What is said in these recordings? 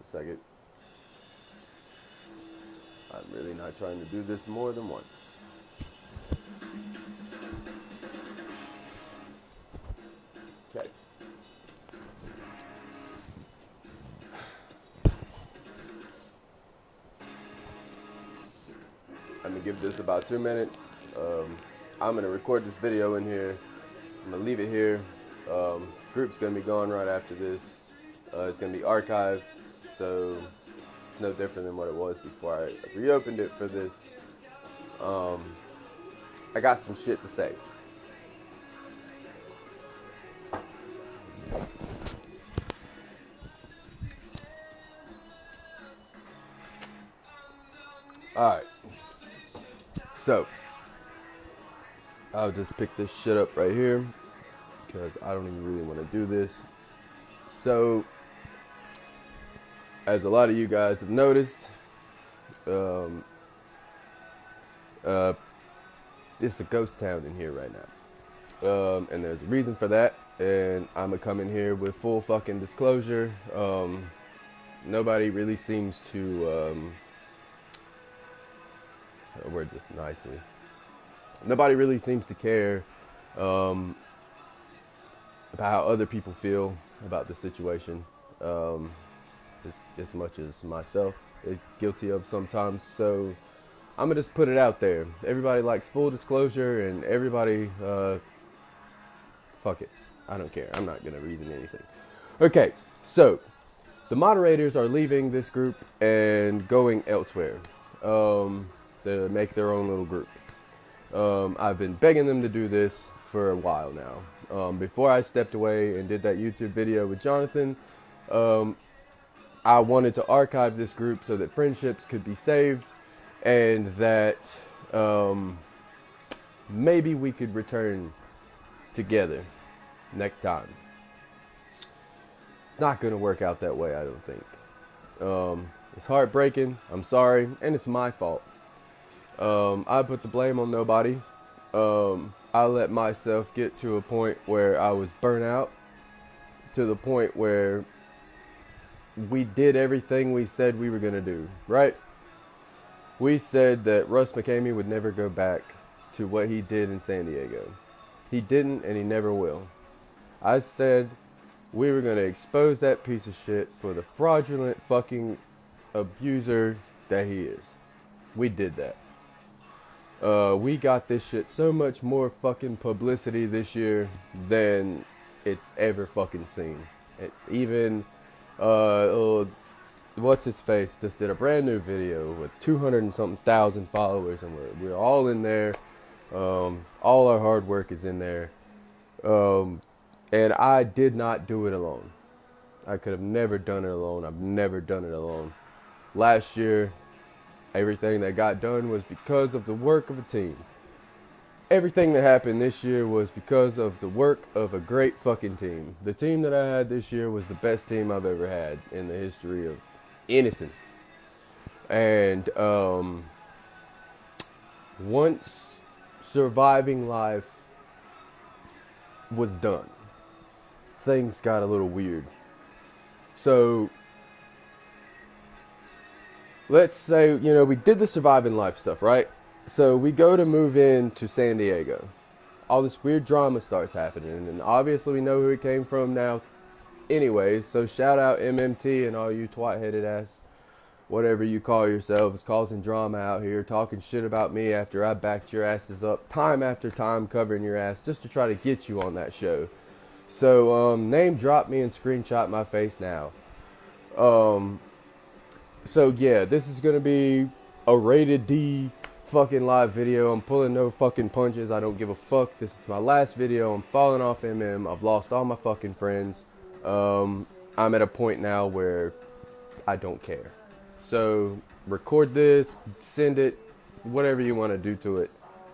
second. I'm really not trying to do this more than once. Okay. I'm gonna give this about 2 minutes. I'm gonna record this video in here. I'm gonna leave it here. Group's gonna be gone right after this. It's gonna be archived, so it's no different than what it was before I reopened it for this. I got some shit to say. Alright. So, I'll just pick this shit up right here because I don't even really want to do this. So, as a lot of you guys have noticed, it's a ghost town in here right now. And there's a reason for that. And I'm going to come in here with full fucking disclosure. Nobody really seems to, I'll word this nicely. Nobody really seems to care about how other people feel about the situation, as much as myself is guilty of sometimes. So I'm gonna just put it out there. Everybody likes full disclosure, and everybody, fuck it. I don't care. I'm not gonna reason anything. Okay, so the moderators are leaving this group and going elsewhere to make their own little group. I've been begging them to do this for a while now. Before I stepped away and did that YouTube video with Jonathan, I wanted to archive this group so that friendships could be saved and that maybe we could return together next time. It's not going to work out that way, I don't think. It's heartbreaking. I'm sorry. And it's my fault. I put the blame on nobody. I let myself get to a point where I was burnt out, to the point where we did everything we said we were going to do, right? We said that Russ McCamey would never go back to what he did in San Diego. He didn't, and he never will. I said we were going to expose that piece of shit for the fraudulent fucking abuser that he is. We did that. We got this shit so much more fucking publicity this year than it's ever fucking seen. Even, what's his face just did a brand new video with 200 and something thousand followers, and we're all in there. All our hard work is in there. And I did not do it alone. I could have never done it alone. I've never done it alone. Last year, everything that got done was because of the work of a team. Everything that happened this year was because of the work of a great fucking team. The team that I had this year was the best team I've ever had in the history of anything. And once surviving life was done, things got a little weird. So let's say, we did the surviving life stuff, right? So we go to move in to San Diego. All this weird drama starts happening, and obviously we know who it came from now anyways. So shout out MMT and all you twat-headed ass, whatever you call yourselves, causing drama out here, talking shit about me after I backed your asses up time after time, covering your ass just to try to get you on that show. So name drop me and screenshot my face now. So yeah, this is gonna be a rated D fucking live video. I'm pulling no fucking punches. I don't give a fuck. This is my last video. I'm falling off MM. I've lost all my fucking friends. I'm at a point now where I don't care. So record this, send it, whatever you want to do to it.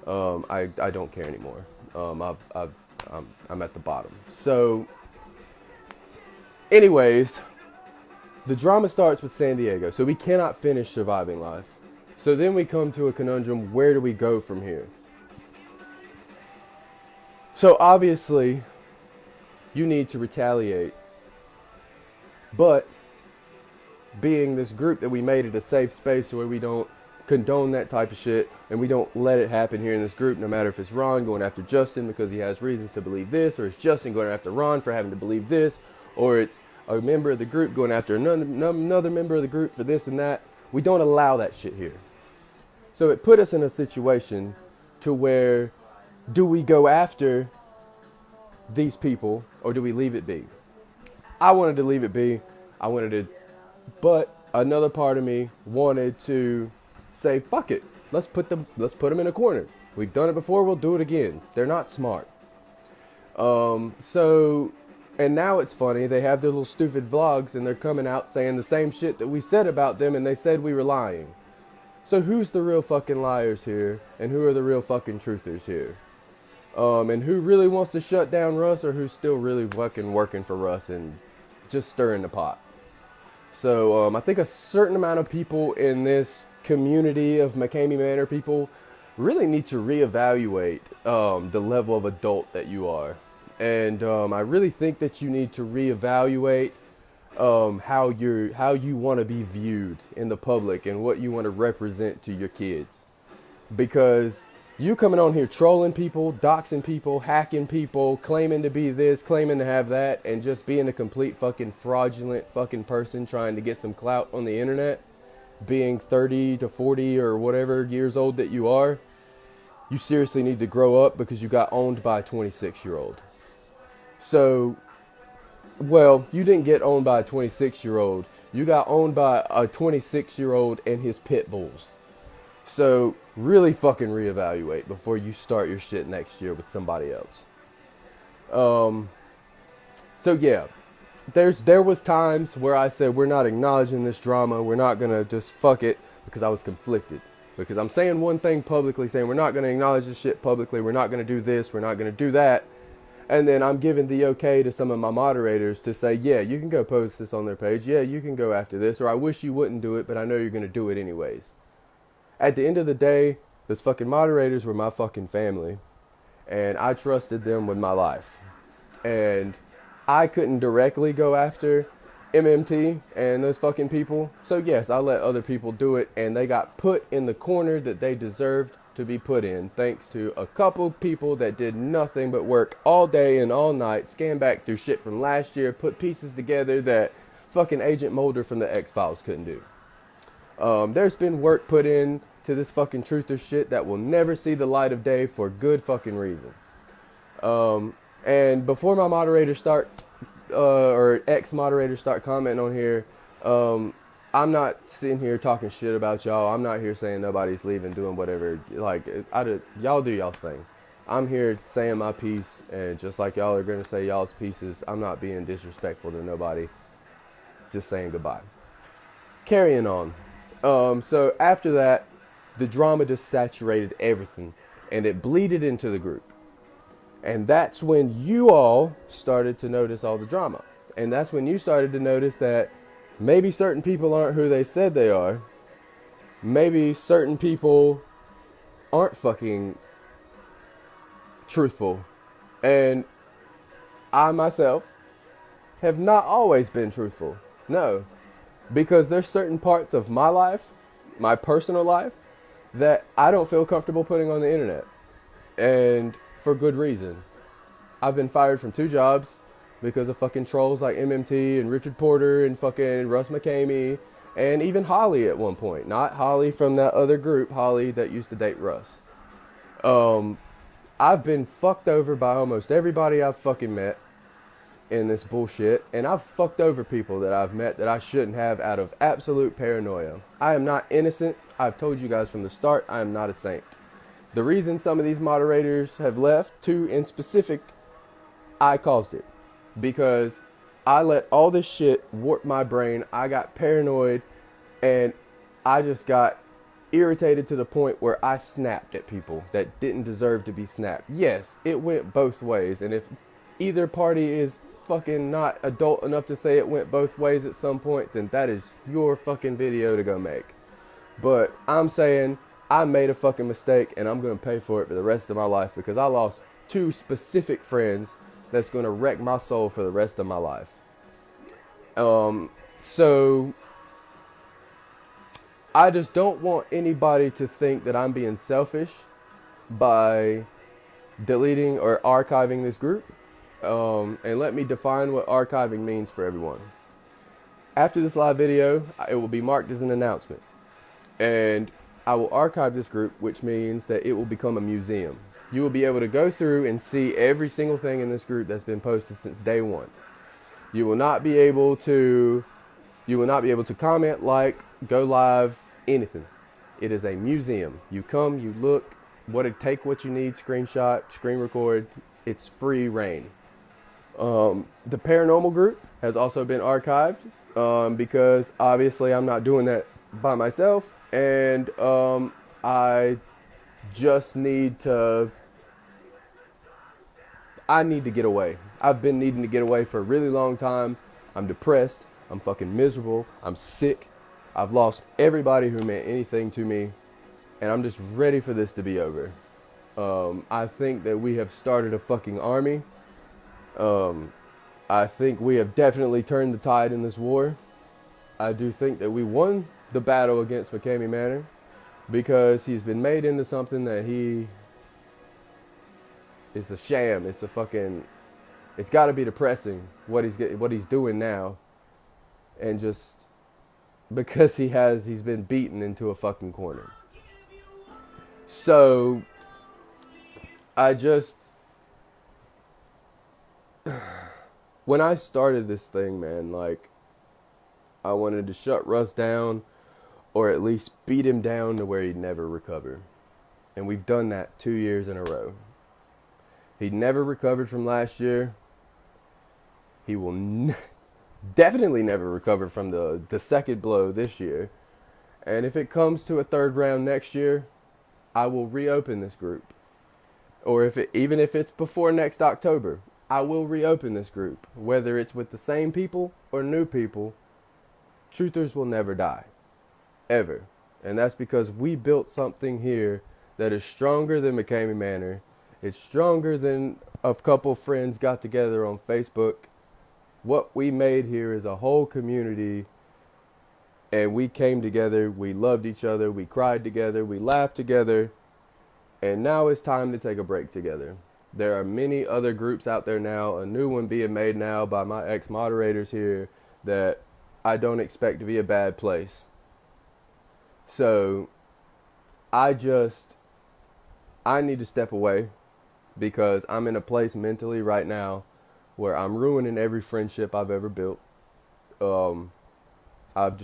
I don't care anymore. I'm at the bottom. So anyways, the drama starts with San Diego. So we cannot finish surviving life. So then we come to a conundrum. Where do we go from here? So obviously, you need to retaliate. But being this group that we made it a safe space where we don't condone that type of shit and we don't let it happen here in this group, no matter if it's Ron going after Justin because he has reasons to believe this, or it's Justin going after Ron for having to believe this, or it's a member of the group going after another member of the group for this and that. We don't allow that shit here. So it put us in a situation to where, do we go after these people or do we leave it be? I wanted to leave it be. But another part of me wanted to say, fuck it. Let's put them in a corner. We've done it before, we'll do it again. They're not smart. And now it's funny, they have their little stupid vlogs and they're coming out saying the same shit that we said about them and they said we were lying. So who's the real fucking liars here? And who are the real fucking truthers here? And who really wants to shut down Russ, or who's still really fucking working for Russ and just stirring the pot? So I think a certain amount of people in this community of McCamey Manor people really need to reevaluate the level of adult that you are. And I really think that you need to reevaluate how you want to be viewed in the public and what you want to represent to your kids. Because you coming on here trolling people, doxing people, hacking people, claiming to be this, claiming to have that, and just being a complete fucking fraudulent fucking person trying to get some clout on the internet, being 30 to 40 or whatever years old that you are, you seriously need to grow up because you got owned by a 26-year-old. So, well, you didn't get owned by a 26-year-old. You got owned by a 26-year-old and his pit bulls. So, really fucking reevaluate before you start your shit next year with somebody else. So yeah, there was times where I said, we're not acknowledging this drama. We're not going to just fuck it, because I was conflicted. Because I'm saying one thing publicly, saying we're not going to acknowledge this shit publicly. We're not going to do this. We're not going to do that. And then I'm giving the okay to some of my moderators to say, yeah, you can go post this on their page. Yeah, you can go after this. Or I wish you wouldn't do it, but I know you're going to do it anyways. At the end of the day, those fucking moderators were my fucking family. And I trusted them with my life. And I couldn't directly go after MMT and those fucking people. So yes, I let other people do it. And they got put in the corner that they deserved to be put in, thanks to a couple people that did nothing but work all day and all night, scan back through shit from last year, put pieces together that fucking Agent Mulder from the X-Files couldn't do. There's been work put in to this fucking truther shit that will never see the light of day for good fucking reason. And before my moderators start, or ex-moderators start commenting on here, I'm not sitting here talking shit about y'all. I'm not here saying nobody's leaving, doing whatever. Like, y'all do y'all's thing. I'm here saying my piece, and just like y'all are going to say y'all's pieces, I'm not being disrespectful to nobody. Just saying goodbye. Carrying on. So after that, the drama just saturated everything, and it bleeded into the group. And that's when you all started to notice all the drama. And that's when you started to notice that maybe certain people aren't who they said they are. Maybe certain people aren't fucking truthful. And I myself have not always been truthful. No. Because there's certain parts of my life, my personal life, that I don't feel comfortable putting on the internet. And for good reason. I've been fired from 2 jobs because of fucking trolls like MMT and Richard Porter and fucking Russ McCamey and even Holly at one point. Not Holly from that other group, Holly that used to date Russ. I've been fucked over by almost everybody I've fucking met in this bullshit, and I've fucked over people that I've met that I shouldn't have out of absolute paranoia. I am not innocent. I've told you guys from the start, I am not a saint. The reason some of these moderators have left, 2 in specific, I caused it. Because I let all this shit warp my brain. I got paranoid, and I just got irritated to the point where I snapped at people that didn't deserve to be snapped. Yes, it went both ways, and if either party is fucking not adult enough to say it went both ways at some point, then that is your fucking video to go make. But I'm saying I made a fucking mistake, and I'm going to pay for it for the rest of my life, because I lost 2 specific friends that's going to wreck my soul for the rest of my life. So I just don't want anybody to think that I'm being selfish by deleting or archiving this group. And let me define what archiving means for everyone. After this live video, it will be marked as an announcement. And I will archive this group, which means that it will become a museum. You will be able to go through and see every single thing in this group that's been posted since day one. You will not be able to comment, like, go live, anything. It is a museum. You come, you look, take what you need, screenshot, screen record. It's free reign. The paranormal group has also been archived because obviously I'm not doing that by myself, and I just need to get away. I've been needing to get away for a really long time. I'm depressed. I'm fucking miserable. I'm sick. I've lost everybody who meant anything to me, and I'm just ready for this to be over. I think that we have started a fucking army. I think we have definitely turned the tide in this war. I do think that we won the battle against McCamey Manor because he's been made into something that it's a sham. It's got to be depressing what he's doing now, and just because he's been beaten into a fucking corner. So when I started this thing, man, like, I wanted to shut Russ down, or at least beat him down to where he'd never recover. And we've done that 2 years in a row. He never recovered from last year. He will definitely never recover from the second blow this year. And if it comes to a third round next year, I will reopen this group. Or even if it's before next October, I will reopen this group. Whether it's with the same people or new people, truthers will never die. Ever. And that's because we built something here that is stronger than McCamey Manor. It's stronger than a couple friends got together on Facebook. What we made here is a whole community, and we came together, we loved each other, we cried together, we laughed together, and now it's time to take a break together. There are many other groups out there now, a new one being made now by my ex-moderators here, that I don't expect to be a bad place. So I need to step away because I'm in a place mentally right now where I'm ruining every friendship I've ever built. I've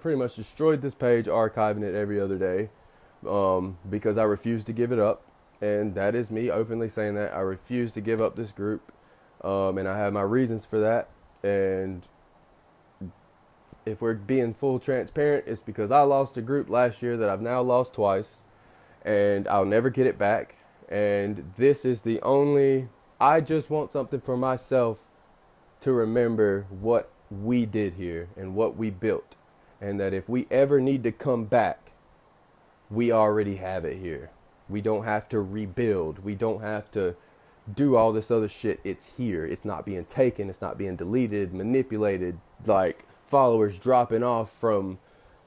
pretty much destroyed this page, archiving it every other day, because I refuse to give it up. And that is me openly saying that. I refuse to give up this group. And I have my reasons for that. And if we're being full transparent, it's because I lost a group last year that I've now lost twice. And I'll never get it back. And this is I just want something for myself to remember what we did here and what we built. And that if we ever need to come back, we already have it here. We don't have to rebuild. We don't have to do all this other shit. It's here. It's not being taken. It's not being deleted, manipulated, like followers dropping off from,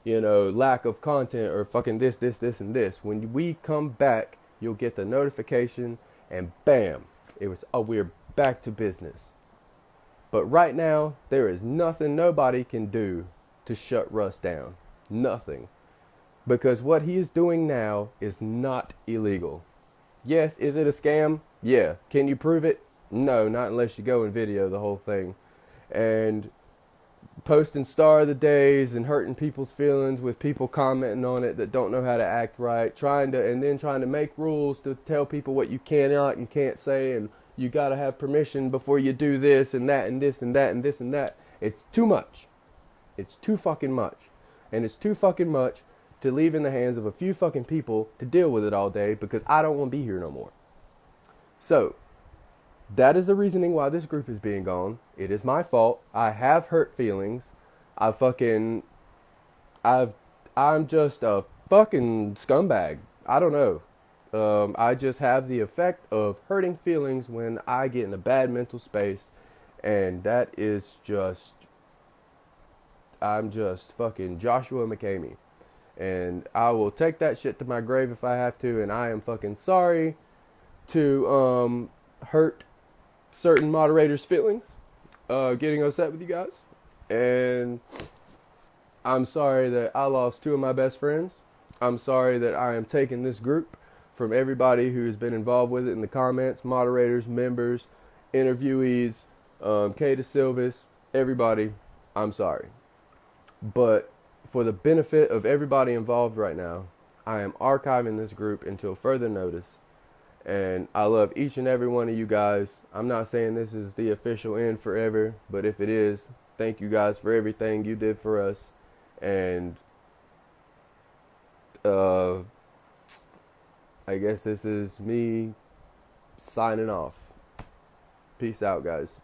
lack of content or fucking this, and this. When we come back, you'll get the notification and bam, we're back to business. But right now, there is nothing nobody can do to shut Russ down. Nothing. Because what he is doing now is not illegal. Yes, is it a scam? Yeah. Can you prove it? No, not unless you go and video the whole thing. And posting star of the days and hurting people's feelings with people commenting on it that don't know how to act right, trying to make rules to tell people what you cannot and can't say, and you got to have permission before you do this and that and this and that and this and that. It's too much. It's too fucking much. And it's too fucking much to leave in the hands of a few fucking people to deal with it all day, because I don't want to be here no more. So, that is the reasoning why this group is being gone. It is my fault. I have hurt feelings. I'm just a fucking scumbag. I don't know. I just have the effect of hurting feelings when I get in a bad mental space, and that is I'm just fucking Joshua McCamey. And I will take that shit to my grave if I have to. And I am fucking sorry to hurt certain moderators' feelings, getting upset with you guys. And I'm sorry that I lost two of my best friends. I'm sorry that I am taking this group from everybody who has been involved with it in the comments, moderators, members, interviewees, Kay Silvis, everybody. I'm sorry. But for the benefit of everybody involved right now, I am archiving this group until further notice. And I love each and every one of you guys. I'm not saying this is the official end forever, but if it is, thank you guys for everything you did for us. And I guess this is me signing off. Peace out, guys.